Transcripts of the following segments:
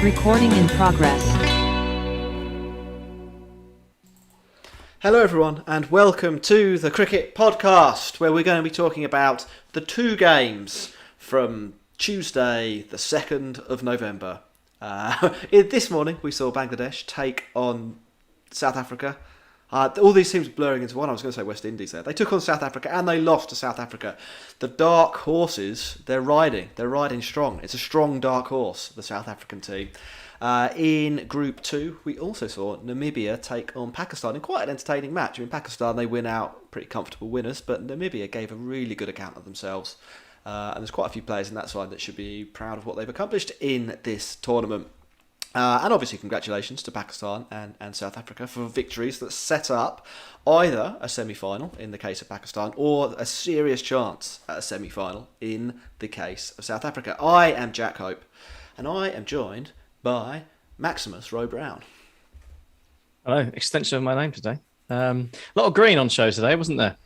Recording in progress. Hello everyone and welcome to the Cricket Podcast, where we're going to be talking about the two games from Tuesday the 2nd of November. This morning we saw Bangladesh take on South Africa. All these teams blurring into one. I was going to say West Indies there. They took on South Africa and they lost to South Africa. The dark horses, they're riding strong. It's a strong dark horse, the South African team. In Group 2, we also saw Namibia take on Pakistan in quite an entertaining match. I mean, Pakistan, they win out, pretty comfortable winners, but Namibia gave a really good account of themselves. And there's quite a few players in that side that should be proud of what they've accomplished in this tournament. And obviously congratulations to Pakistan and South Africa for victories that set up either a semi-final in the case of Pakistan or a serious chance at a semi-final in the case of South Africa. I am Jack Hope and I am joined by Maximus Rowe Brown. Hello, extension of my name today. A lot of green on show today, wasn't there?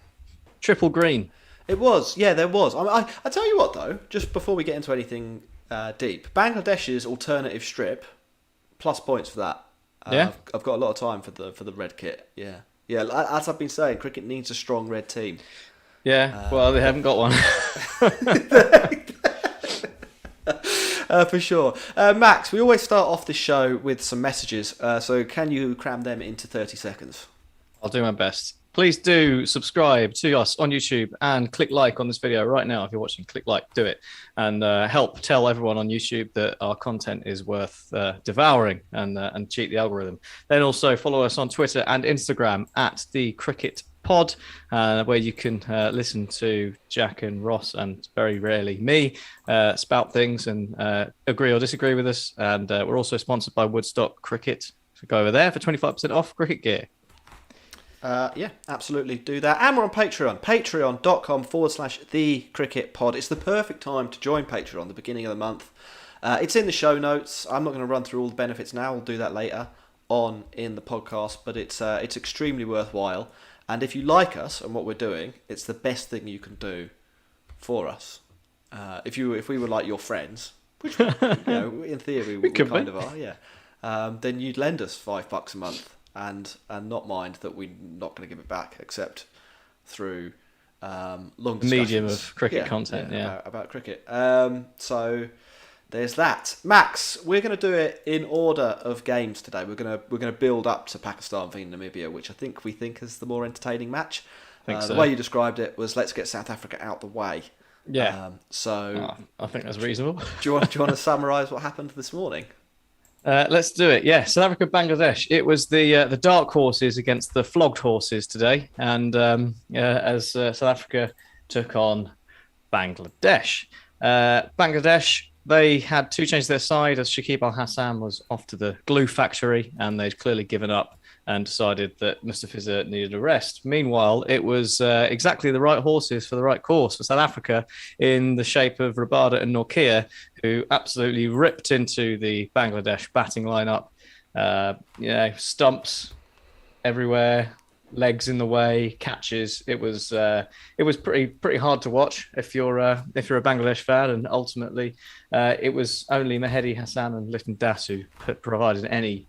Triple green. It was, yeah, there was. I tell you what though, just before we get into anything deep, Bangladesh's alternative strip, plus points for that. Yeah, I've got a lot of time for the red kit. Yeah. As I've been saying, cricket needs a strong red team. Yeah. Well, they haven't got one. For sure. Max, we always start off this show with some messages. So can you cram them into 30 seconds? I'll do my best. Please do subscribe to us on YouTube and click like on this video right now. If you're watching, click like, do it. And help tell everyone on YouTube that our content is worth devouring and cheat the algorithm. Then also follow us on Twitter and Instagram at The Cricket Pod, where you can listen to Jack and Ross and very rarely me spout things and agree or disagree with us. And we're also sponsored by Woodstock Cricket. So go over there for 25% off cricket gear. Yeah, absolutely do that. And we're on Patreon, patreon.com/The Cricket Pod. It's the perfect time to join Patreon, the beginning of the month. It's in the show notes. I'm not going to run through all the benefits now. We'll do that later on in the podcast, but it's extremely worthwhile. And if you like us and what we're doing, it's the best thing you can do for us. If we were like your friends, which in theory we kind of are, yeah. Then you'd lend us $5 a month. And not mind that we're not going to give it back, except through long discussions. Medium of cricket content, about cricket. So there's that. Max, we're going to do it in order of games today. We're going to build up to Pakistan v Namibia, which we think is the more entertaining match. So. The way you described it was let's get South Africa out the way. Yeah. I think that's reasonable. Do you want to summarise what happened this morning? Let's do it. Yeah, South Africa, Bangladesh. It was the dark horses against the flogged horses today, and as South Africa took on Bangladesh. Bangladesh, they had two changes to their side as Shakib Al Hassan was off to the glue factory, and they'd clearly given up and decided that Mustafiza needed a rest. Meanwhile, it was exactly the right horses for the right course for South Africa in the shape of Rabada and Nortje, who absolutely ripped into the Bangladesh batting lineup. Stumps everywhere, legs in the way, catches. It was pretty hard to watch if you're a Bangladesh fan, and ultimately it was only Mehidy Hassan and Lytton Das who provided any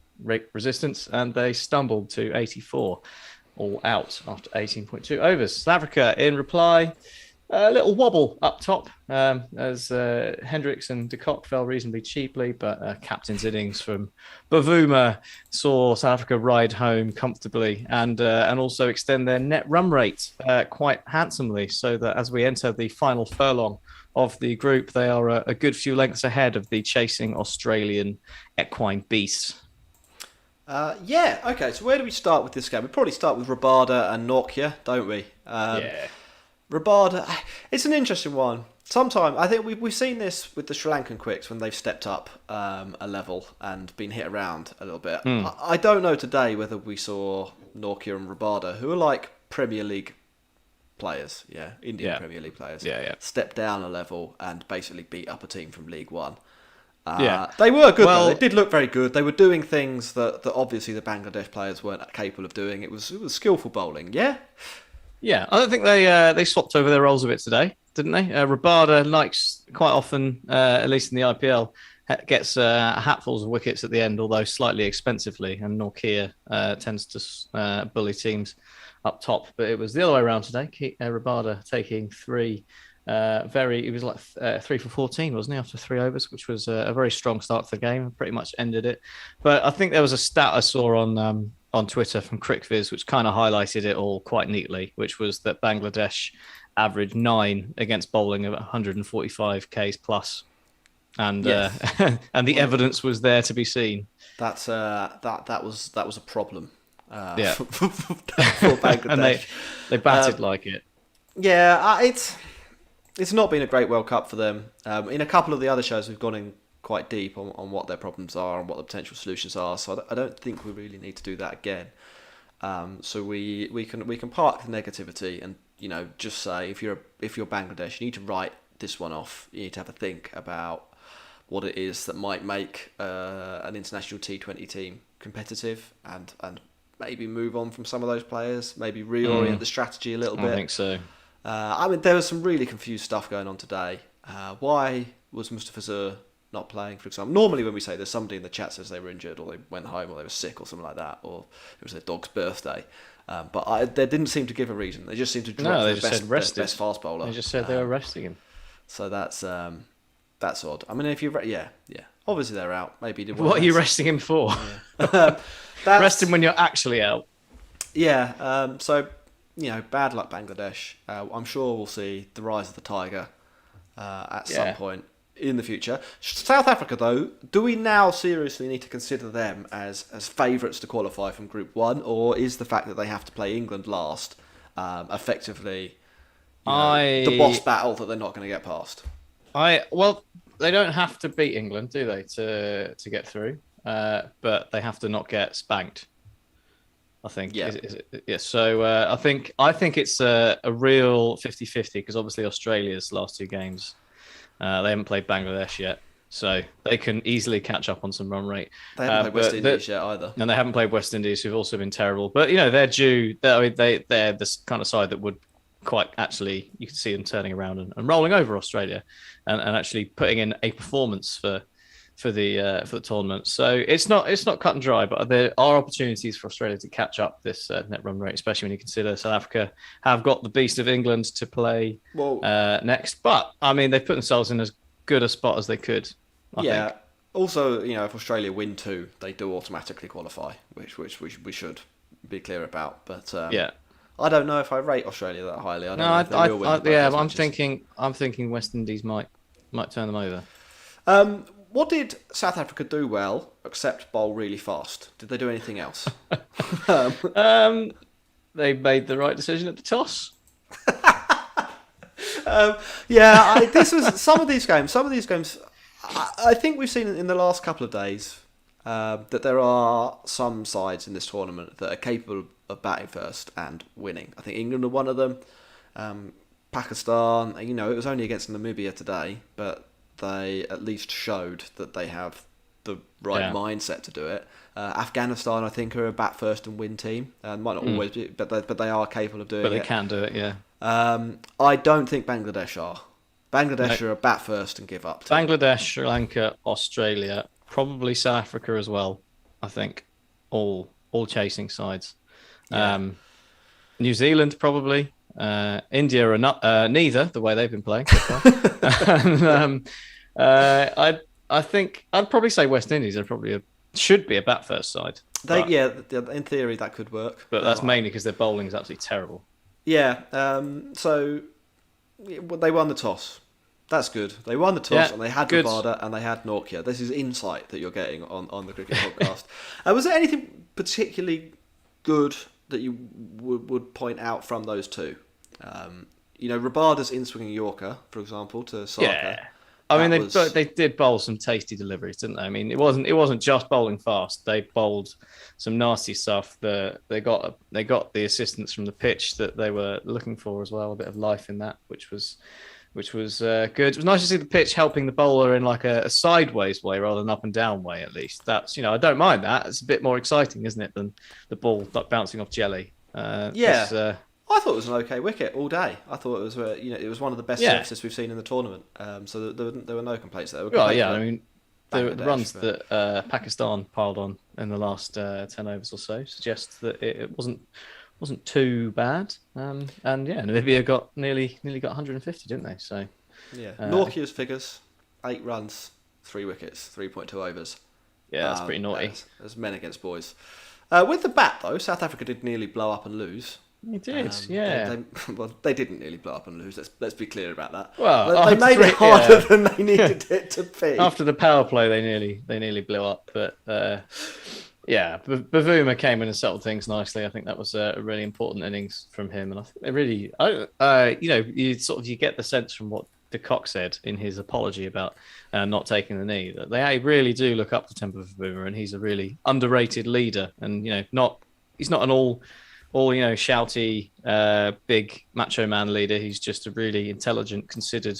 resistance, and they stumbled to 84 all out after 18.2 overs. South Africa in reply, a little wobble up top as Hendricks and de Kock fell reasonably cheaply, but captain's innings from Bavuma saw South Africa ride home comfortably and also extend their net run rate quite handsomely, so that as we enter the final furlong of the group, they are a good few lengths ahead of the chasing Australian equine beasts. Okay, so where do we start with this game? We probably start with Rabada and Nortje, don't we? Yeah. Rabada, it's an interesting one. Sometimes, I think we've seen this with the Sri Lankan quicks when they've stepped up a level and been hit around a little bit. I don't know today whether we saw Nortje and Rabada, who are like Premier League players, Indian Premier League players, step down a level and basically beat up a team from League One. They were good, though. They did look very good. They were doing things that obviously the Bangladesh players weren't capable of doing. It was skillful bowling, yeah? Yeah, I don't think they swapped over their roles a bit today, didn't they? Rabada likes quite often, at least in the IPL, gets hatfuls of wickets at the end, although slightly expensively, and Nortje tends to bully teams up top. But it was the other way around today. Rabada taking three. He was like 3 for 14, wasn't he, after 3 overs, which was a very strong start to the game. Pretty much ended it. But I think there was a stat I saw on Twitter from CricViz, which kind of highlighted it all quite neatly, which was that Bangladesh averaged 9 against bowling of 145 Ks plus, and Yes. and the evidence was there to be seen. That was a problem. Yeah. For Bangladesh. And they batted like it. Yeah, it's not been a great World Cup for them. In a couple of the other shows, we've gone in quite deep on what their problems are and what the potential solutions are. So I don't think we really need to do that again. So we can park the negativity and just say if you're Bangladesh, you need to write this one off. You need to have a think about what it is that might make an international T20 team competitive and maybe move on from some of those players. Maybe reorient the strategy a little bit. I think so. There was some really confused stuff going on today. Why was Mustafa Zur not playing, for example? Normally when we say there's somebody in the chat says they were injured or they went home or they were sick or something like that, or it was their dog's birthday. But they didn't seem to give a reason. They just seemed to drop the best fast bowler. They just said they were resting him. So that's odd. I mean, if you yeah. Obviously they're out. Maybe what are you resting him for? Yeah. Rest him when you're actually out. Yeah. So bad luck, Bangladesh. I'm sure we'll see the rise of the tiger at some point in the future. South Africa, though, do we now seriously need to consider them as favourites to qualify from Group 1, or is the fact that they have to play England last effectively the boss battle that they're not going to get past? Well, they don't have to beat England, do they, to get through? But they have to not get spanked, I think. Yeah. So I think it's a real 50-50 because obviously Australia's last 2 games, they haven't played Bangladesh yet, so they can easily catch up on some run rate. They haven't played West Indies yet either. And they haven't played West Indies, who've also been terrible. But they're due. They're this kind of side that would quite actually, you could see them turning around and rolling over Australia, and actually putting in a performance for the tournament. So it's not cut and dry, but there are opportunities for Australia to catch up this net run rate, especially when you consider South Africa have got the beast of England to play next. But I mean, they've put themselves in as good a spot as they could. I think. Also, if Australia win 2, they do automatically qualify, which we should be clear about. But I don't know if I rate Australia that highly. I'm thinking West Indies might turn them over. What did South Africa do well, except bowl really fast? Did they do anything else? They made the right decision at the toss. This was some of these games. I think we've seen in the last couple of days that there are some sides in this tournament that are capable of batting first and winning. I think England are one of them. Pakistan, it was only against Namibia today, but they at least showed that they have the right mindset to do it. Afghanistan, I think, are a bat first and win team. Might not always be, but they are capable of doing it. But they can do it, yeah. I don't think Bangladesh are. Bangladesh are a bat first and give up. Bangladesh, Sri Lanka, Australia, probably South Africa as well. I think all chasing sides. New Zealand probably. India are not neither, the way they've been playing so far. I think I'd probably say West Indies should be a bat first side. In theory that could work, but that's mainly because their bowling is absolutely terrible. So they won the toss. That's good. They won the toss and they had Rabada and they had Nortje. This is insight that you're getting on the cricket podcast. Was there anything particularly good that you would point out from those two? Rabada's in-swinging Yorker, for example, to Sarkar. Yeah. I mean, they did bowl some tasty deliveries, didn't they? I mean, it wasn't just bowling fast. They bowled some nasty stuff. They got the assistance from the pitch that they were looking for as well. A bit of life in that, which was good. It was nice to see the pitch helping the bowler in like a sideways way rather than up and down way. At least that's I don't mind that. It's a bit more exciting, isn't it, than the ball not bouncing off jelly? I thought it was an okay wicket all day. I thought it was, it was one of the best surfaces we've seen in the tournament. So there were no complaints there. I mean, the Bangladesh, runs but- that Pakistan piled on in the last 10 overs or so suggest that it wasn't too bad. And yeah, Namibia nearly got 150, didn't they? So yeah. Norkia's figures: 8 runs, 3 wickets, 3.2 overs. yeah, that's pretty naughty. As men against boys. With the bat, though, South Africa did nearly blow up and lose. He did, yeah. They didn't nearly blow up and lose. Let's be clear about that. Well, they made it harder than they needed it to be. After the power play, they nearly blew up. But yeah, Bavuma came in and settled things nicely. I think that was a really important innings from him, and I think it really, you get the sense from what de Kock said in his apology about not taking the knee that they really do look up to Temba Bavuma, and he's a really underrated leader. And he's not an all shouty big macho man leader. He's just a really intelligent, considered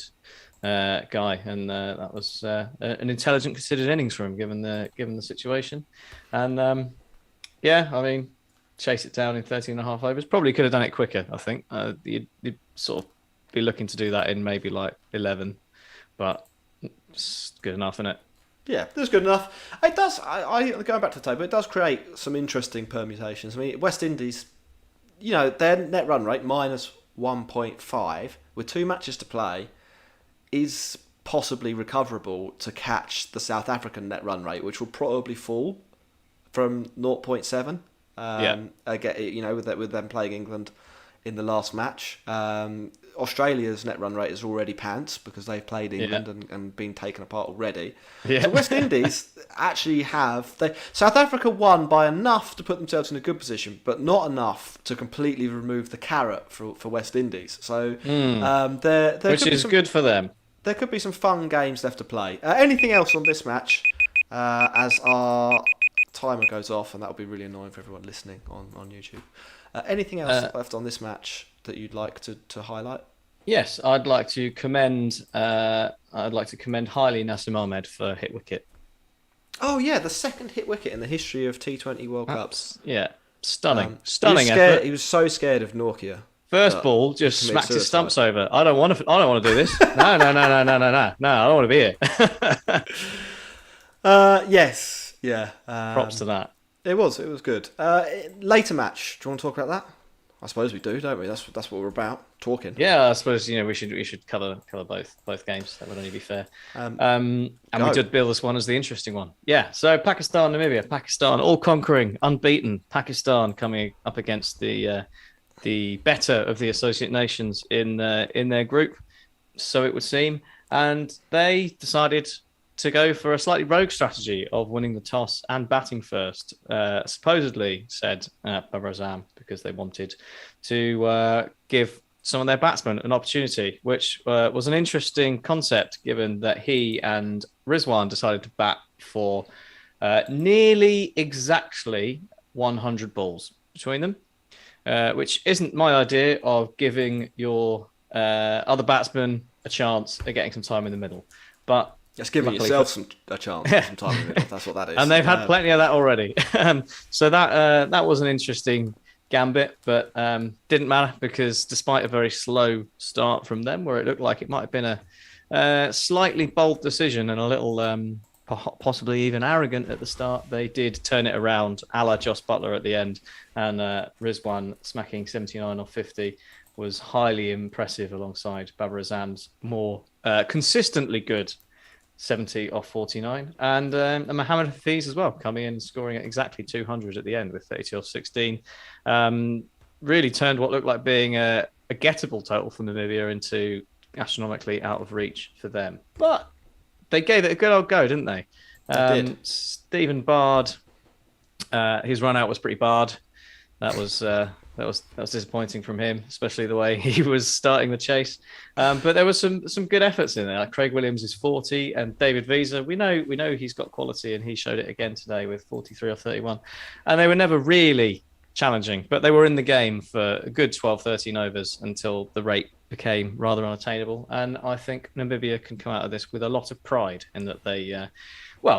guy, and that was an intelligent, considered innings for him given the situation. And chase it down in 13 and a half overs. Probably could have done it quicker. I think you'd sort of be looking to do that in maybe like 11, but it's good enough, isn't it? Yeah, that's good enough. It does. I going back to the table, it does create some interesting permutations. I mean, West Indies, their net run rate minus 1.5 with 2 matches to play is possibly recoverable to catch the South African net run rate, which will probably fall from 0.7. Again, with them playing England in the last match. Australia's net run rate is already pants because they've played England and been taken apart already. Yeah. So West Indies actually South Africa won by enough to put themselves in a good position, but not enough to completely remove the carrot for West Indies. So which is good for them. There could be some fun games left to play. Anything else on this match as our timer goes off, and that'll be really annoying for everyone listening on YouTube. Anything else left on this match that you'd like to highlight? Yes, I'd like to commend highly Nassim Ahmed for hit wicket. Oh yeah, the second hit wicket in the history of T20 World Cups. Yeah, stunning effort. He was so scared of Norkia. First ball just smacked his stumps over. I don't want to do this. No. I don't want to be here. Yes, yeah. Props to that. It was good. Later match. Do you want to talk about that? I suppose we do, don't we? That's what we're about, talking. Yeah, I suppose we should cover both games. That would only be fair. And we did bill this one as the interesting one. Yeah. So Pakistan, Namibia. Pakistan all conquering, unbeaten. Pakistan coming up against the better of the associate nations in their group, so it would seem, and they decided to go for a slightly rogue strategy of winning the toss and batting first, supposedly, said Babar Azam, because they wanted to give some of their batsmen an opportunity, which was an interesting concept, given that he and Rizwan decided to bat for nearly exactly 100 balls between them, which isn't my idea of giving your other batsmen a chance at getting some time in the middle. But just giving yourself a chance at some time in the middle. That's what that is. And they've had plenty of that already. So that was an interesting gambit, but didn't matter, because despite a very slow start from them, where it looked like it might have been a slightly bold decision and a little possibly even arrogant at the start, they did turn it around, a la Joss Butler at the end, and Rizwan smacking 79 off 50 was highly impressive alongside Babar Azam's more consistently good 70 off 49, and Mohammed Hafiz as well, coming in and scoring at exactly 200 at the end with 30 off 16. Really turned what looked like being a gettable total from Namibia into astronomically out of reach for them. But they gave it a good old go, didn't they? They did. Stephen Bard, his run out was pretty barred. That was disappointing from him, especially the way he was starting the chase. But there was some good efforts in there. Like Craig Williams is 40, and David Visa, we know he's got quality, and he showed it again today with 43 or 31. And they were never really challenging, but they were in the game for a good 12, 13 overs until the rate became rather unattainable. And I think Namibia can come out of this with a lot of pride in that they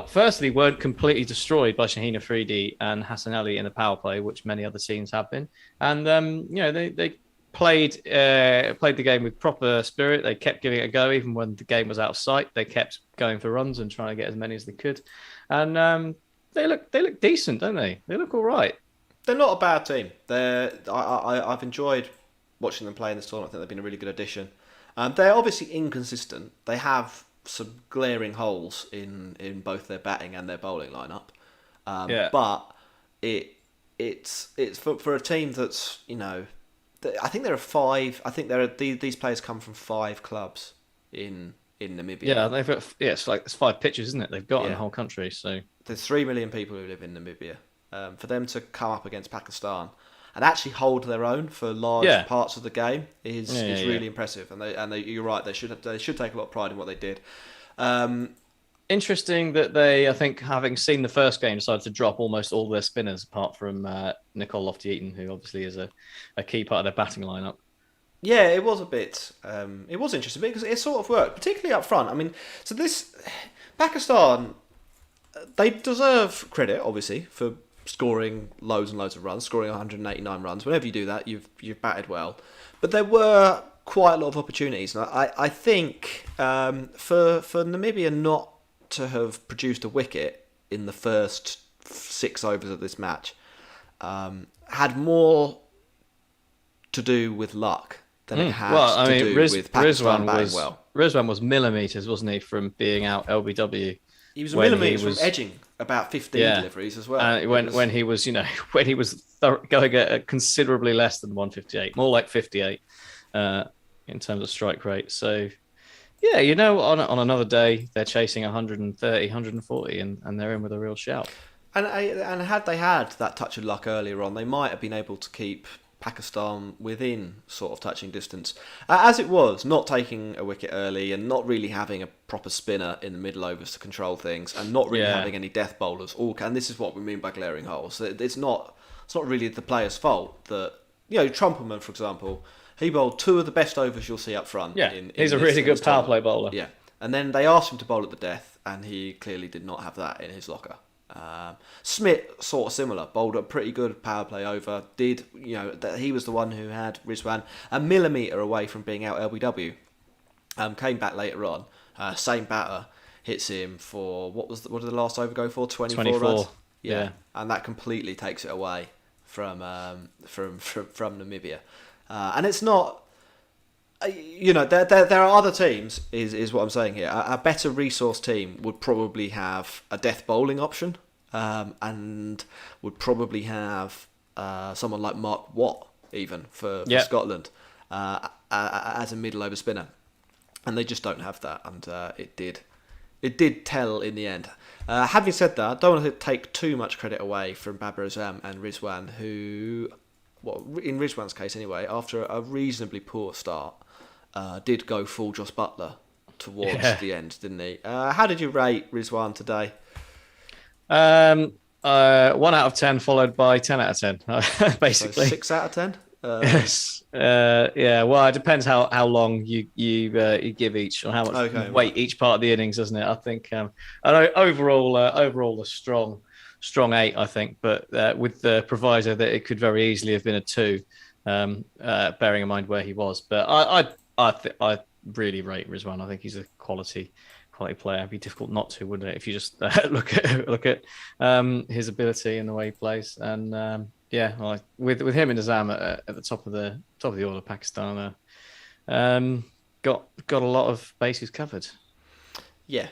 firstly, weren't completely destroyed by Shaheen Afridi and Hassan Ali in the power play, which many other teams have been. And, they played the game with proper spirit. They kept giving it a go, even when the game was out of sight. They kept going for runs and trying to get as many as they could. And they look decent, don't they? They look all right. They're not a bad team. I've enjoyed watching them play in this tournament. I think they've been a really good addition. They're obviously inconsistent. They have some glaring holes in both their batting and their bowling lineup. But it's for a team that's, I think there are five. I think these players come from five clubs in Namibia. Yeah, they've got it's 5 pitches, isn't it? They've got in the whole country. So there's 3 million people who live in Namibia. For them to come up against Pakistan and actually hold their own for large parts of the game is really impressive. And you're right. They should take a lot of pride in what they did. Interesting that they, I think, having seen the first game, decided to drop almost all their spinners apart from Nicole Lofty-Eaton, who obviously is a key part of their batting lineup. Yeah, it was a bit. It was interesting because it sort of worked, particularly up front. I mean, so this Pakistan, they deserve credit, obviously, for scoring loads and loads of runs, scoring 189 runs. Whenever you do that, you've batted well. But there were quite a lot of opportunities. And I think for Namibia not to have produced a wicket in the first 6 overs of this match had more to do with luck than it had to do with Pakistan batting well. Rizwan was millimetres, wasn't he, from being out LBW? He was a millimetre from edging about 15 deliveries as well. When he was, when he was going at considerably less than 158, more like 58 in terms of strike rate. So, yeah, on another day, they're chasing 130, 140, and they're in with a real shout. And had they had that touch of luck earlier on, they might have been able to keep Pakistan within sort of touching distance. As it was, not taking a wicket early and not really having a proper spinner in the middle overs to control things, and not really having any death bowlers. And this is what we mean by glaring holes. It's not really the player's fault that Trumpelman, for example, he bowled 2 of the best overs you'll see up front. Yeah, he's a really good power play bowler. Yeah, and then they asked him to bowl at the death, and he clearly did not have that in his locker. Smith, sort of similar, bowled a pretty good power play over. He was the one who had Rizwan a millimetre away from being out LBW. Came back later on. Same batter hits him for what did the last over go for? 24 runs. Yeah, and that completely takes it away from Namibia. And it's not. There are other teams, is what I'm saying here. A better resource team would probably have a death bowling option, and would probably have someone like Mark Watt, even, for Scotland, as a middle over spinner. And they just don't have that, and it did tell in the end. Having said that, I don't want to take too much credit away from Babar Azam and Rizwan, who, in Rizwan's case anyway, after a reasonably poor start, did go full Joss Butler towards the end, didn't he? How did you rate Rizwan today? 1 out of 10, followed by 10 out of 10, basically. So 6 out of 10? Yes. Well, it depends how long you give each, or how much weight each part of the innings, doesn't it? I think I know overall a strong 8, I think, but with the proviso that it could very easily have been a 2, bearing in mind where he was. But I really rate Rizwan. I think he's a quality player. It'd be difficult not to, wouldn't it, if you just look at his ability and the way he plays. And with him and Azam at the top of the order, Pakistan got a lot of bases covered. Yeah,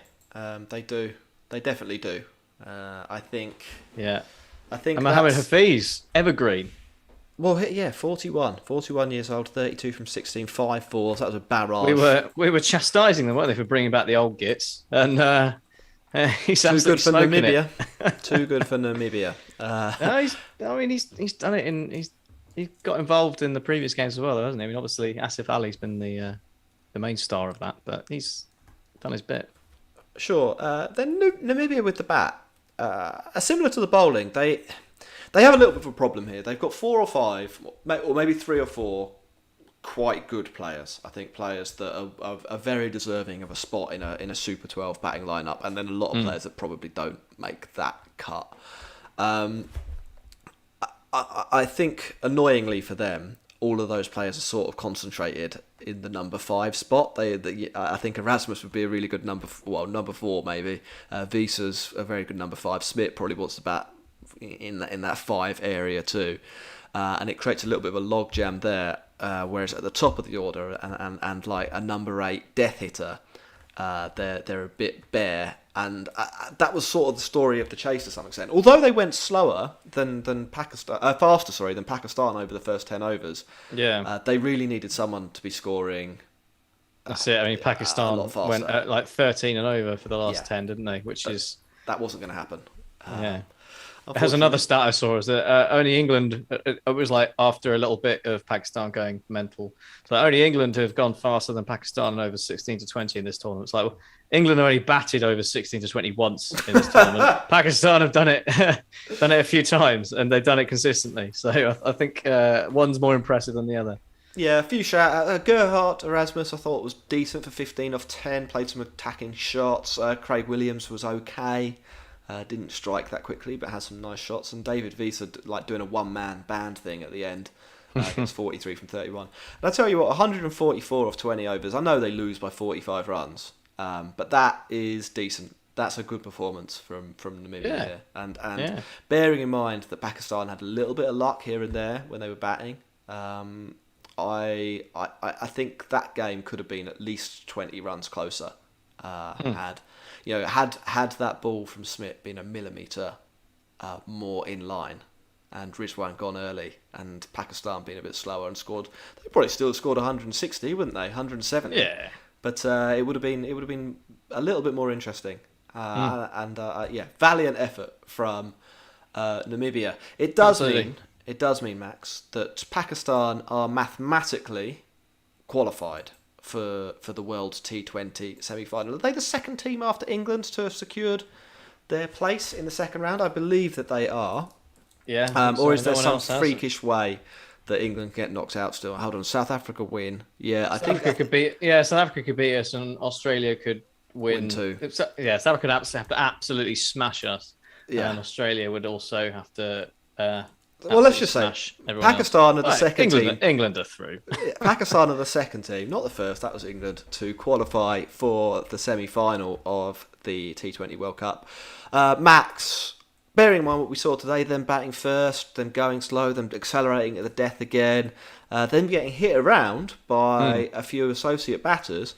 they do. They definitely do. I think. Yeah. And Mohammed Hafiz, evergreen. Well, yeah, 41 years old, 32 from 16, 5 fours. That was a barrage. We were chastising them, weren't they, for bringing back the old gits? And he's too good for Namibia. Too good for Namibia. He's done it he got involved in the previous games as well, hasn't he? I mean, obviously Asif Ali's been the main star of that, but he's done his bit. Sure. Then Namibia with the bat, similar to the bowling, they have a little bit of a problem here. They've got 4 or 5, or maybe 3 or 4 quite good players. I think players that are very deserving of a spot in a Super 12 batting lineup, and then a lot of players that probably don't make that cut. I think, annoyingly for them, all of those players are sort of concentrated in the number 5 spot. I think Erasmus would be a really good number 4 maybe. Visa's a very good number 5. Smith probably wants to bat in that 5 area too, and it creates a little bit of a logjam there. Whereas at the top of the order and like a number 8 death hitter, they're a bit bare. And that was sort of the story of the chase to some extent. Although they went slower than Pakistan, faster than Pakistan over the first 10 overs. Yeah, they really needed someone to be scoring. That's it. I mean, Pakistan went at like 13 and over for the last 10, didn't they? That wasn't going to happen. Yeah. There's another stat I saw is that only England, it was like after a little bit of Pakistan going mental. So only England have gone faster than Pakistan in over 16 to 20 in this tournament. It's like, well, England only batted over 16 to 20 once in this tournament. Pakistan have done it a few times, and they've done it consistently. So I think one's more impressive than the other. Yeah, a few shout Gerhardt, Erasmus, I thought was decent for 15 off 10, played some attacking shots. Craig Williams was okay. Didn't strike that quickly, but has some nice shots. And David Visa, like doing a one-man band thing at the end, gets 43 from 31. And I tell you what, 144 off 20 overs. I know they lose by 45 runs, but that is decent. That's a good performance from Namibia here. And bearing in mind that Pakistan had a little bit of luck here and there when they were batting, I think that game could have been at least 20 runs closer. Had that ball from Smith been a millimetre more in line, and Rizwan gone early, and Pakistan been a bit slower and scored, they probably still scored 160, wouldn't they? 170. Yeah. But it would have been a little bit more interesting. Valiant effort from Namibia. It does mean, Max, that Pakistan are mathematically qualified for the World's T20 semi-final. Are they the second team after England to have secured their place in the second round? I believe that they are. Yeah. Or is there some freakish way that England get knocked out still? Hold on, South Africa win. Yeah, I think South Africa could beat us, and Australia could win too. Yeah, South Africa would have to absolutely smash us. Yeah. And Australia would also have to. Well, let's just say Pakistan are the second team. England are through. Pakistan are the second team, not the first. That was England, to qualify for the semi-final of the T20 World Cup. Max, bearing in mind what we saw today, them batting first, them going slow, them accelerating at the death again, them getting hit around by a few associate batters.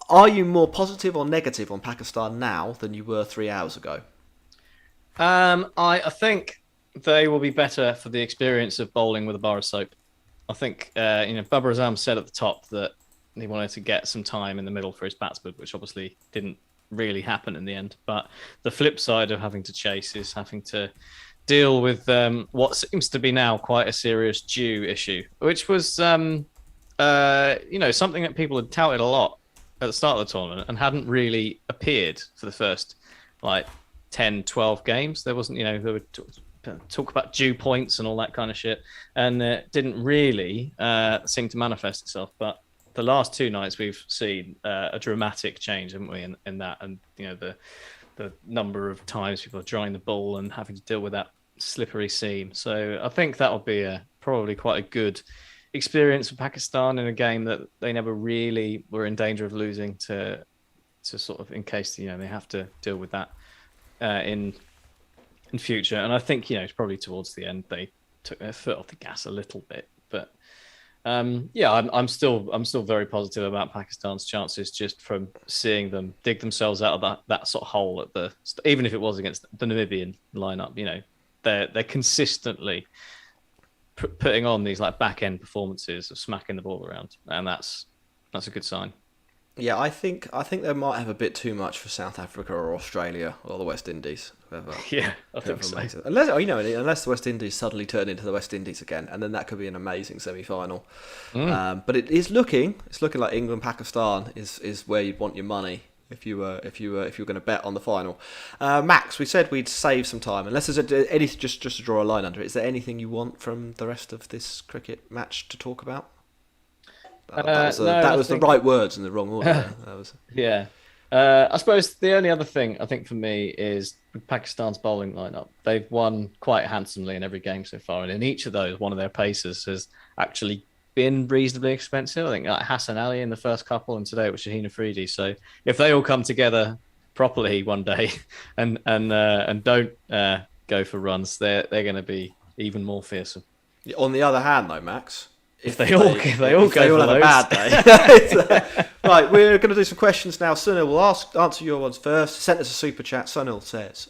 Are you more positive or negative on Pakistan now than you were 3 hours ago? I think they will be better for the experience of bowling with a bar of soap. I think Babar Azam said at the top that he wanted to get some time in the middle for his batsmen, which obviously didn't really happen in the end. But the flip side of having to chase is having to deal with what seems to be now quite a serious dew issue, which was something that people had touted a lot at the start of the tournament and hadn't really appeared for the first 10, 12 games. There wasn't, there were talk about dew points and all that kind of shit, and it didn't really seem to manifest itself. But the last 2 nights we've seen a dramatic change, haven't we, in that, and the number of times people are drying the ball and having to deal with that slippery seam. So I think that'll be probably quite a good experience for Pakistan in a game that they never really were in danger of losing to sort of, in case they have to deal with that in future. And I think it's probably towards the end they took their foot off the gas a little bit, but I'm still very positive about Pakistan's chances just from seeing them dig themselves out of that sort of hole even if it was against the Namibian lineup. They're consistently putting on these back end performances of smacking the ball around, and that's a good sign. Yeah, I think they might have a bit too much for South Africa or Australia or the West Indies. Yeah, I think so. Unless the West Indies suddenly turn into the West Indies again, and then that could be an amazing semi-final. But it's looking like England Pakistan is where you'd want your money if you were going to bet on the final. Max, we said we'd save some time. Unless there's anything, just to draw a line under it. Is there anything you want from the rest of this cricket match to talk about? That was the right words in the wrong order. Yeah. I suppose the only other thing I think for me is with Pakistan's bowling lineup. They've won quite handsomely in every game so far, and in each of those, one of their pacers has actually been reasonably expensive. I think like Hassan Ali in the first couple, and today it was Shaheen Afridi. So if they all come together properly one day and don't go for runs, they're going to be even more fearsome. On the other hand, though, Max, If they all go for have a loads. bad day. Right, we're going to do some questions now. Sunil will answer your ones first. Sent us a super chat. Sunil says,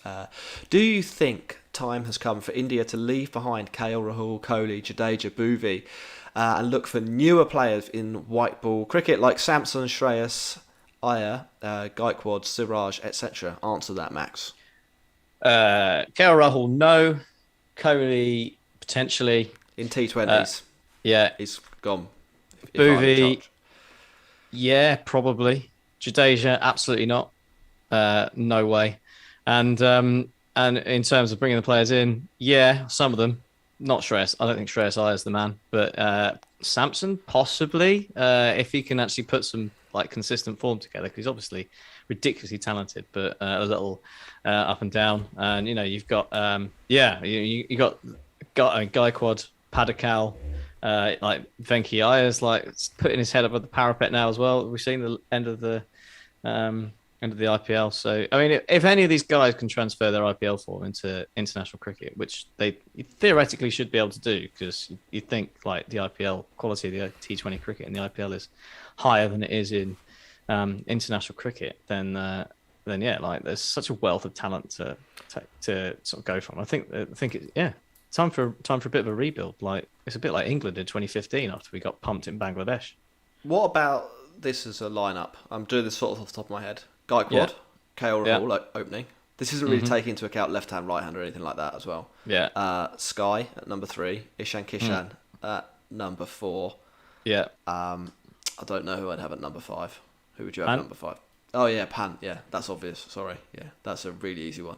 do you think time has come for India to leave behind KL Rahul, Kohli, Jadeja, Bhuvi and look for newer players in white ball cricket like Samson, Shreyas, Iyer, Gaikwad, Siraj, etc.? Answer that, Max. KL Rahul, no. Kohli, potentially. In T20s. Yeah. He's gone. Bhuvi, yeah, probably. Jadeja, absolutely not. No way. And in terms of bringing the players in, yeah, some of them. Not Shreyas. I don't think Shreyas Iyer is the man. But Samson, possibly, if he can actually put some like consistent form together, because he's obviously ridiculously talented, but a little up and down. And you've got you got Gaikwad, Padakal, like Venki Ayer's like putting his head above the parapet now as well. We've seen the end of the IPL. So I mean, if any of these guys can transfer their IPL form into international cricket, which they theoretically should be able to do, because you think like the IPL quality of the T20 cricket in the IPL is higher than it is in international cricket, then yeah, like there's such a wealth of talent to sort of go from. I think time for a bit of a rebuild. Like it's a bit like England in 2015 after we got pumped in Bangladesh. What about this as a lineup? I'm doing this sort of off the top of my head. Gaikwad, KL Rahul opening. This isn't really taking into account left hand, right hand, or anything like that as well. Yeah. Sky at number 3, Ishan Kishan at number 4. Yeah. I don't know who I'd have at number 5. Who would you have at number 5? Oh yeah, Pant. Yeah, that's obvious. Sorry. Yeah, that's a really easy one.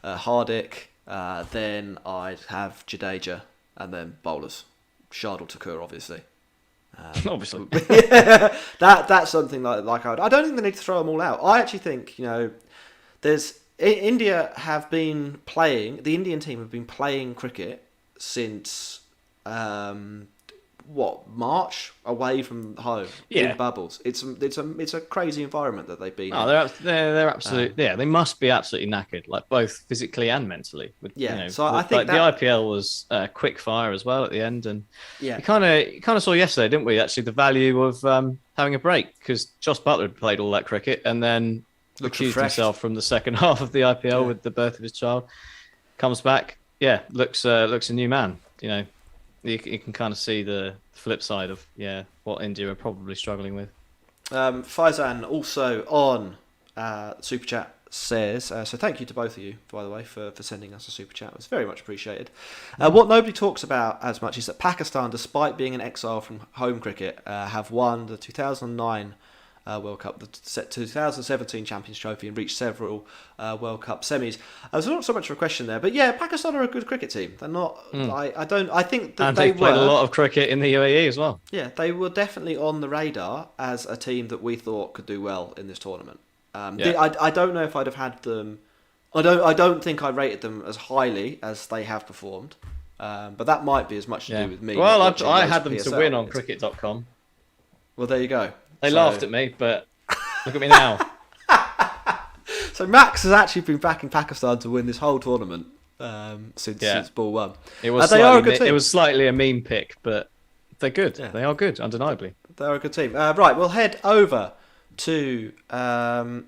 Hardik. Then I'd have Jadeja, and then bowlers. Shardul Thakur, obviously. Obviously. Yeah, that's something like I don't think they need to throw them all out. I actually think there's India have been playing. The Indian team have been playing cricket since March away from home in bubbles. It's a crazy environment that they've been. Oh, they're absolutely they must be absolutely knackered, like both physically and mentally. So I think the IPL was quick fire as well at the end, and you kind of saw yesterday, didn't we? Actually, the value of having a break, because Josh Butler had played all that cricket and then accused himself from the second half of the IPL with the birth of his child. Comes back, looks a new man. You can kind of see the flip side of what India are probably struggling with. Faizan also on Super Chat says, so thank you to both of you, by the way, for sending us a Super Chat. It was very much appreciated. What nobody talks about as much is that Pakistan, despite being in exile from home cricket, have won the 2009 World Cup, the 2017 Champions Trophy, and reached several World Cup semis. There's not so much of a question there, but yeah, Pakistan are a good cricket team. They're not. I think that they played a lot of cricket in the UAE as well. Yeah, they were definitely on the radar as a team that we thought could do well in this tournament. I don't know if I'd have had them. I don't think I rated them as highly as they have performed. But that might be as much to do with me. Well, I had them to win on cricket.com. Well, there you go. They laughed at me, but look at me now. So Max has actually been backing Pakistan to win this whole tournament since ball one. It was slightly a meme pick, but they're good. Yeah. They are good, undeniably. They're a good team. Right, we'll head over to Patreon.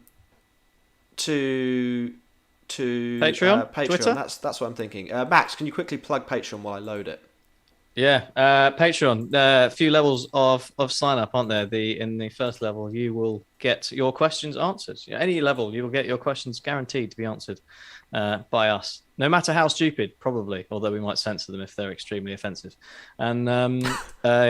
Twitter? That's what I'm thinking. Max, can you quickly plug Patreon while I load it? Yeah, Patreon. A few levels of sign up, aren't there? In the first level, you will get your questions answered. Any level, you will get your questions guaranteed to be answered by us, no matter how stupid, probably. Although we might censor them if they're extremely offensive. And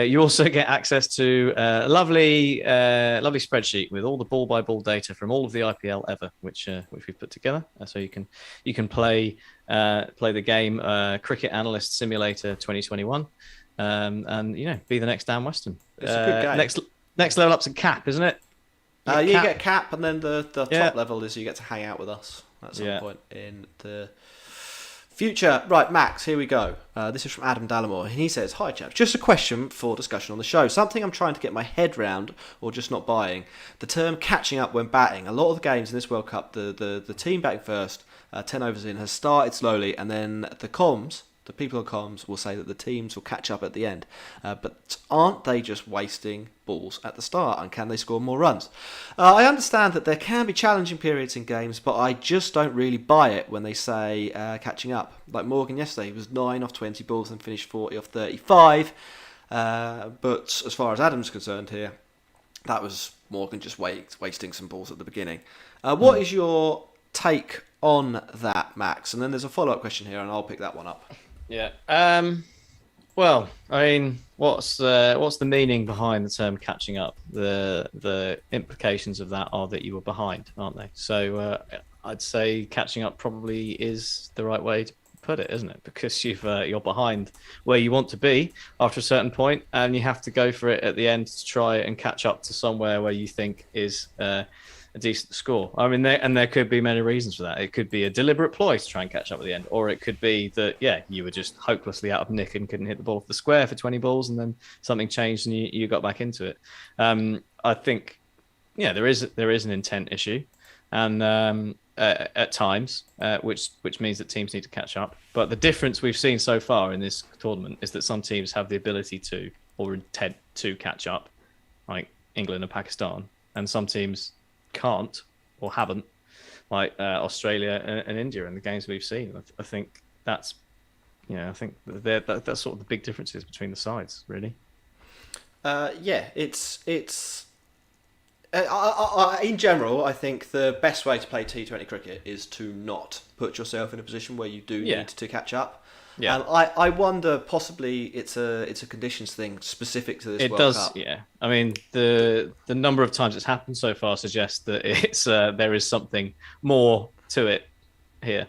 you also get access to a lovely spreadsheet with all the ball by ball data from all of the IPL ever, which we've put together, so you can play the game Cricket Analyst Simulator 2021, and be the next Dan Weston. It's a good game. Next level up's a cap, isn't it? You get a cap, and then the Yeah. top level is you get to hang out with us at some Yeah. point in the future. Right, Max, here we go. This is from Adam Dallimore, and he says, "Hi, chaps. Just a question for discussion on the show. Something I'm trying to get my head round, or just not buying. The term catching up when batting. A lot of the games in this World Cup, the team batting first, 10 overs in, has started slowly, and then the people on comms will say that the teams will catch up at the end. But aren't they just wasting balls at the start, and can they score more runs? I understand that there can be challenging periods in games, but I just don't really buy it when they say catching up. Like Morgan yesterday, he was 9 off 20 balls and finished 40 off 35. But as far as Adam's concerned here, that was Morgan just wasting some balls at the beginning. What is your take on that, Max? And then there's a follow-up question here, and I'll pick that one up. Yeah. Well, I mean, what's the meaning behind the term catching up? The implications of that are that you were behind, aren't they? So I'd say catching up probably is the right way to put it, isn't it? Because you're behind where you want to be after a certain point, and you have to go for it at the end to try and catch up to somewhere where you think is a decent score. I mean, there could be many reasons for that. It could be a deliberate ploy to try and catch up at the end, or it could be that you were just hopelessly out of nick and couldn't hit the ball off the square for 20 balls, and then something changed and you got back into it. I think there is an intent issue, and at times, which means that teams need to catch up. But the difference we've seen so far in this tournament is that some teams have the ability to or intent to catch up, like England and Pakistan, and some teams can't or haven't, like Australia and India in the games we've seen. I think that's that's sort of the big differences between the sides, really. It's in general, I think the best way to play T20 cricket is to not put yourself in a position where you do need to catch up. Yeah, I wonder possibly it's a conditions thing specific to this World Cup. Yeah. I mean, the number of times it's happened so far suggests that it's there is something more to it here.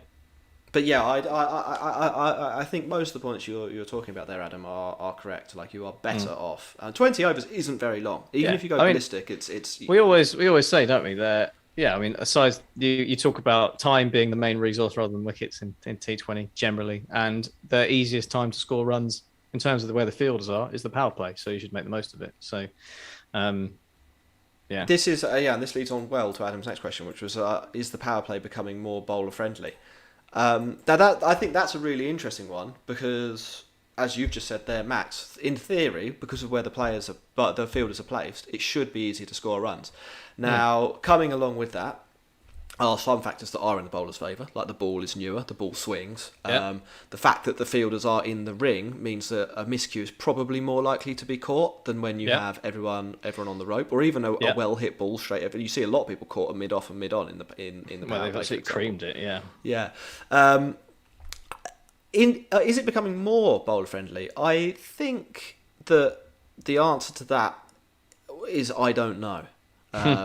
But yeah, I think most of the points you're talking about there, Adam, are correct. Like, you are better off. 20 overs isn't very long. Even if you go ballistic, it's. We always say, don't we, that. Yeah, I mean, aside you talk about time being the main resource rather than wickets in T20 generally, and the easiest time to score runs in terms of the way the fielders are is the power play. So you should make the most of it. So, yeah. This is and this leads on well to Adam's next question, which was is the power play becoming more bowler friendly? That I think that's a really interesting one because, as you've just said there, Max, in theory, because of where the fielders are placed, it should be easy to score runs. Now, coming along with that are some factors that are in the bowler's favour, like the ball is newer, the ball swings. The fact that the fielders are in the ring means that a miscue is probably more likely to be caught than when you have everyone on the rope, or even a well hit ball straight over. You see a lot of people caught a mid off and mid on in the well, they've actually creamed it, yeah. Is it becoming more bowler friendly? I think that the answer to that is I don't know.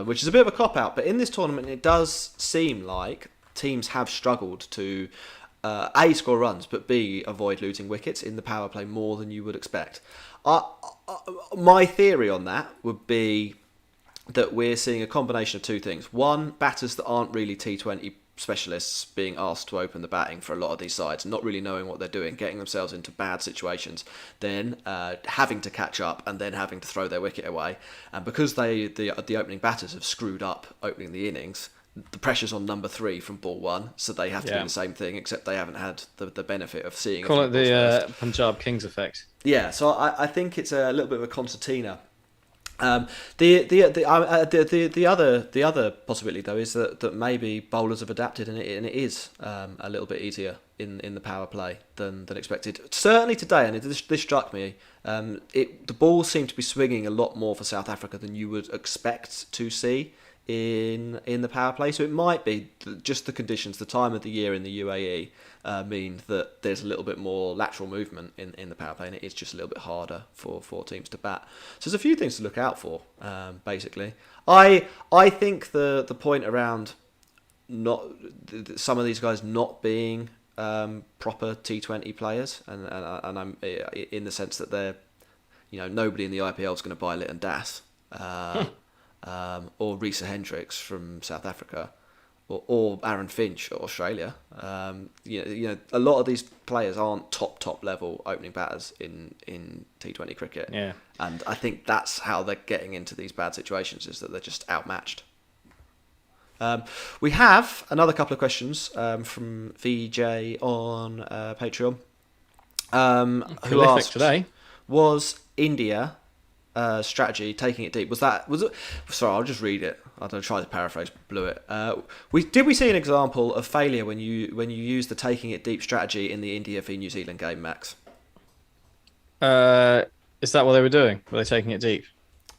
Which is a bit of a cop-out, but in this tournament it does seem like teams have struggled to A, score runs, but B, avoid losing wickets in the power play more than you would expect. My theory on that would be that we're seeing a combination of two things. One, batters that aren't really T20 specialists being asked to open the batting for a lot of these sides, not really knowing what they're doing, getting themselves into bad situations, then having to catch up and then having to throw their wicket away. And because the opening batters have screwed up opening the innings, the pressure's on number 3 from ball 1, so they have to do the same thing, except they haven't had the benefit of seeing. Call it the Punjab Kings effect. Yeah, so I think it's a little bit of a concertina. The other possibility though is that maybe bowlers have adapted and it is a little bit easier in the power play than expected. Certainly today, and this struck me, the ball seemed to be swinging a lot more for South Africa than you would expect to see in the power play. So it might be just the conditions, the time of the year in the UAE mean that there's a little bit more lateral movement in the power play, and it is just a little bit harder for teams to bat. So there's a few things to look out for, basically. I think the point around some of these guys not being proper T20 players, and I'm in the sense that they're, nobody in the IPL is going to buy Litton Das. or Risa Hendricks from South Africa, or Aaron Finch at Australia. A lot of these players aren't top level opening batters in T20 cricket. Yeah. And I think that's how they're getting into these bad situations, is that they're just outmatched. We have another couple of questions from VJ on Patreon. Who asked today. Was India strategy taking it deep? Was it? Sorry, I'll just read it. I'll try to paraphrase. Blew it. Did we see an example of failure when you used the taking it deep strategy in the India v New Zealand game, Max? Is that what they were doing? Were they taking it deep?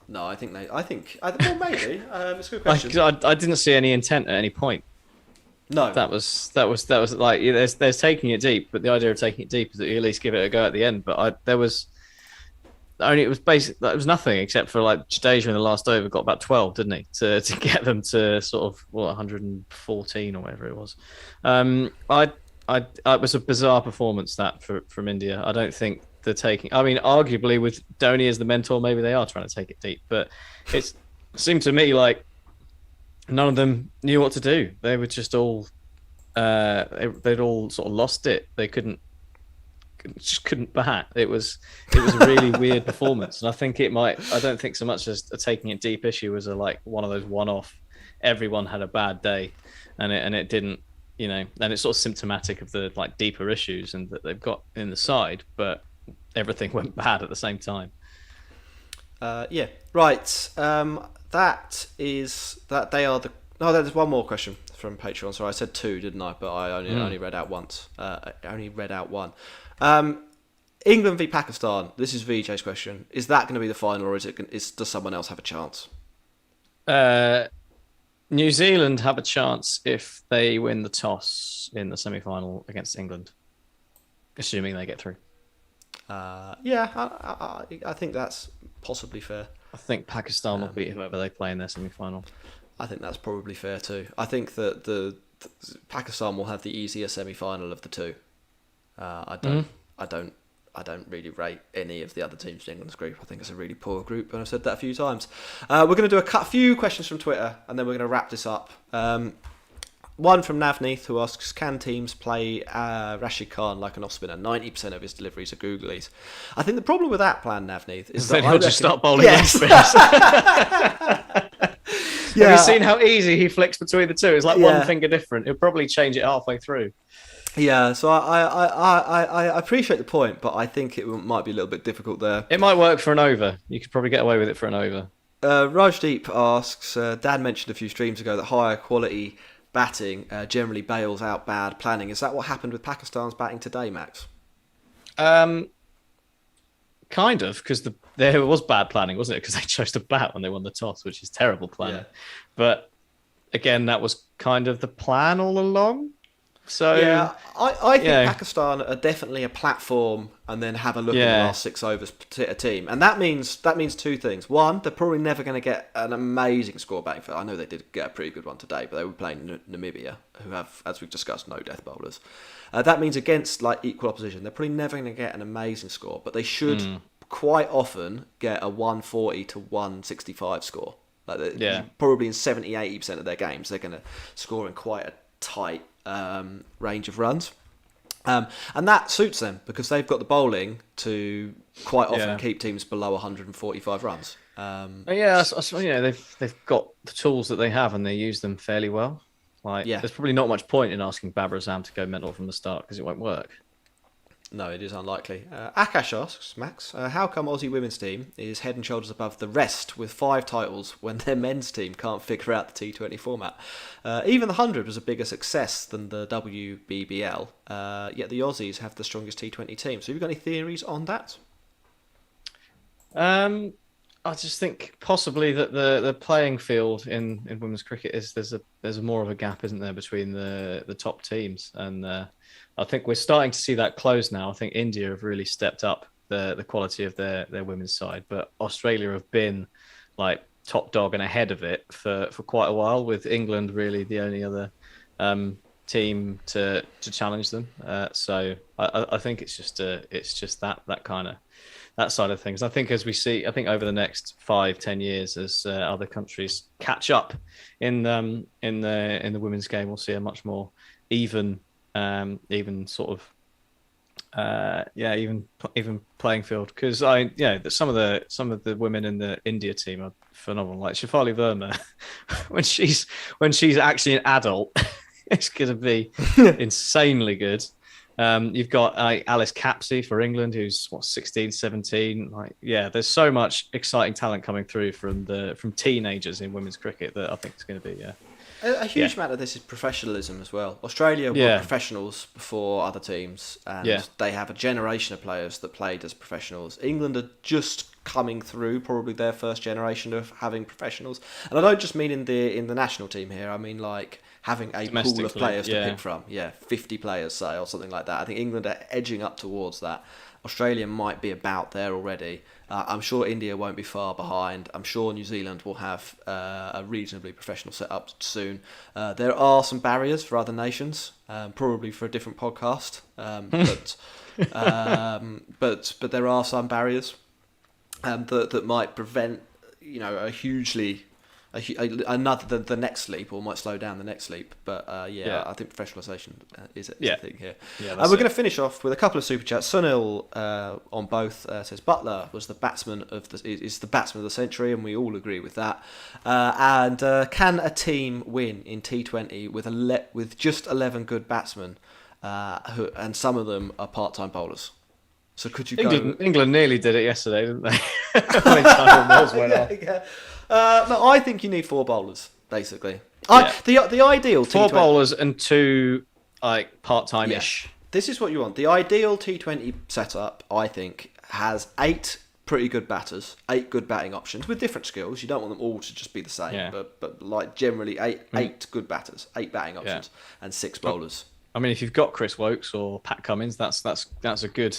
No, I think maybe. It's a good question. I didn't see any intent at any point. No, that was like there's taking it deep, but the idea of taking it deep is that you at least give it a go at the end. But it was nothing except for like Jadeja in the last over got about 12, didn't he, to get them to sort of 114 or whatever it was. It was a bizarre performance that from India. I don't think they're taking. I mean, arguably with Dhoni as the mentor, maybe they are trying to take it deep, but it seemed to me like none of them knew what to do. They were just all they'd all sort of lost it. They couldn't bat. It was a really weird performance, and I think I don't think so much as a taking it deep issue was like one of those one-off. Everyone had a bad day, and it didn't. And it's sort of symptomatic of the like deeper issues and that they've got in the side, but everything went bad at the same time. Yeah, right. That is that they are the. No, there's one more question from Patreon. Sorry, I said two, didn't I? But I only read out once. I only read out one. England v Pakistan. This is VJ's question. Is that going to be the final, or does someone else have a chance? New Zealand have a chance if they win the toss in the semi-final against England, assuming they get through. Yeah, I think that's possibly fair. I think Pakistan will beat whoever they play in their semi-final. I think that's probably fair too. I think that the Pakistan will have the easier semi-final of the two. I don't really rate any of the other teams in England's group. I think it's a really poor group, and I've said that a few times. We're going to do a few questions from Twitter, and then we're going to wrap this up. One from Navneeth, who asks, can teams play Rashid Khan like an off-spinner? 90% of his deliveries are googlies. I think the problem with that plan, Navneeth, is that he'll just start bowling off-spinners. Have you seen how easy he flicks between the two? It's like one finger different. He'll probably change it halfway through. Yeah, so I appreciate the point, but I think it might be a little bit difficult there. It might work for an over. You could probably get away with it for an over. Rajdeep asks, Dan mentioned a few streams ago that higher quality batting generally bails out bad planning. Is that what happened with Pakistan's batting today, Max? Kind of, because there was bad planning, wasn't it? Because they chose to bat when they won the toss, which is terrible planning. Yeah. But again, that was kind of the plan all along. So yeah, I think Pakistan are definitely a platform, and then have a look at the last 6 overs to a team, and that means two things. One, they're probably never going to get an amazing score batting for. I know they did get a pretty good one today, but they were playing Namibia, who have, as we've discussed, no death bowlers. That means against like equal opposition, they're probably never going to get an amazing score, but they should quite often get a 140 to 165 score. Probably in 70-80% of their games, they're going to score in quite a tight range of runs, and that suits them because they've got the bowling to quite often keep teams below 145 runs. They've got the tools that they have, and they use them fairly well. There's probably not much point in asking Babar Azam to go mental from the start because it won't work. No, it is unlikely. Akash asks, Max, how come Aussie women's team is head and shoulders above the rest with 5 titles when their men's team can't figure out the T20 format? Even the 100 was a bigger success than the WBBL, yet the Aussies have the strongest T20 team. So have you got any theories on that? I just think possibly that the playing field in women's cricket is there's more of a gap, isn't there, between the top teams, and I think we're starting to see that close now. I think India have really stepped up the quality of their women's side, but Australia have been like top dog and ahead of it for quite a while, with England really the only other team to challenge them. So I think it's just that kind of that side of things. I think as we see, I think over the next 5-10 years, as other countries catch up in the women's game, we'll see a much more even even sort of even playing field. Because some of the women in the India team are phenomenal. Like Shafali Verma, when she's actually an adult, it's going to be insanely good. You've got Alice Capsey for England, who's 16, 17. There's so much exciting talent coming through from teenagers in women's cricket that I think it's going to be a huge amount of this is professionalism as well. Australia were professionals before other teams, and they have a generation of players that played as professionals. England are just coming through, probably their first generation of having professionals. And I don't just mean in the national team here. I mean like having a pool of players to pick from. 50 players, say, or something like that. I think England are edging up towards that. Australia might be about there already. I'm sure India won't be far behind. I'm sure New Zealand will have a reasonably professional setup soon. There are some barriers for other nations, probably for a different podcast. But there are some barriers that might prevent, a hugely another the next leap, or might slow down the next leap. But I think professionalisation is a thing here. And we're going to finish off with a couple of super chats. Sunil on both says Butler was the batsman of the century, and we all agree with that. And can a team win in T20 with just 11 good batsmen, and some of them are part-time bowlers? So could you England nearly did it yesterday, didn't they? When Tyler Mills went off. No, I think you need 4 bowlers, basically. The ideal T20... 4 T20... bowlers and 2 part-time-ish. Yeah. This is what you want. The ideal T20 setup, I think, has 8 pretty good batters, 8 good batting options with different skills. You don't want them all to just be the same, but like generally 8 good batters, 8 batting options, and 6 bowlers. I mean, if you've got Chris Wokes or Pat Cummins, that's a good...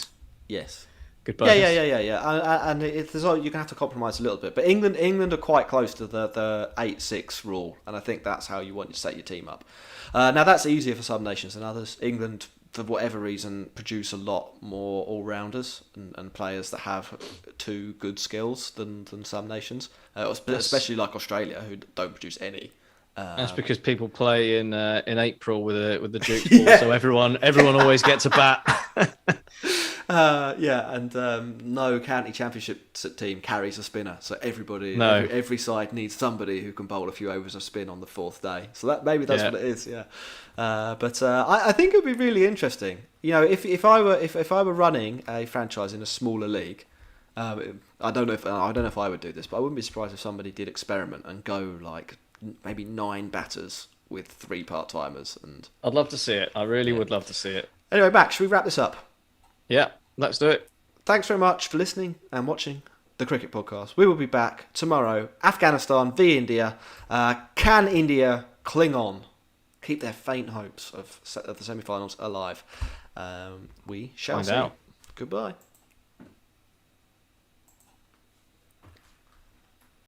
Yes. Good bonus. And you can have to compromise a little bit. But England are quite close to the 8-6 rule, and I think that's how you want to set your team up. Now that's easier for some nations than others. England, for whatever reason, produce a lot more all-rounders and players that have 2 good skills than some nations, especially like Australia, who don't produce any. That's because people play in April with the Duke ball, so everyone always gets a bat. No county championship team carries a spinner, so every side needs somebody who can bowl a few overs of spin on the 4th day. So that's what it is. I think it'd be really interesting. If I were running a franchise in a smaller league, I don't know if I would do this, but I wouldn't be surprised if somebody did experiment and go like maybe 9 batters with 3 part-timers. And I'd love to see it. I really would love to see it. Anyway, Max, should we wrap this up? Yeah, let's do it. Thanks very much for listening and watching the Cricket Podcast. We will be back tomorrow. Afghanistan v India. Can India cling on? Keep their faint hopes of the semi-finals alive? We shall Find see. out. Goodbye.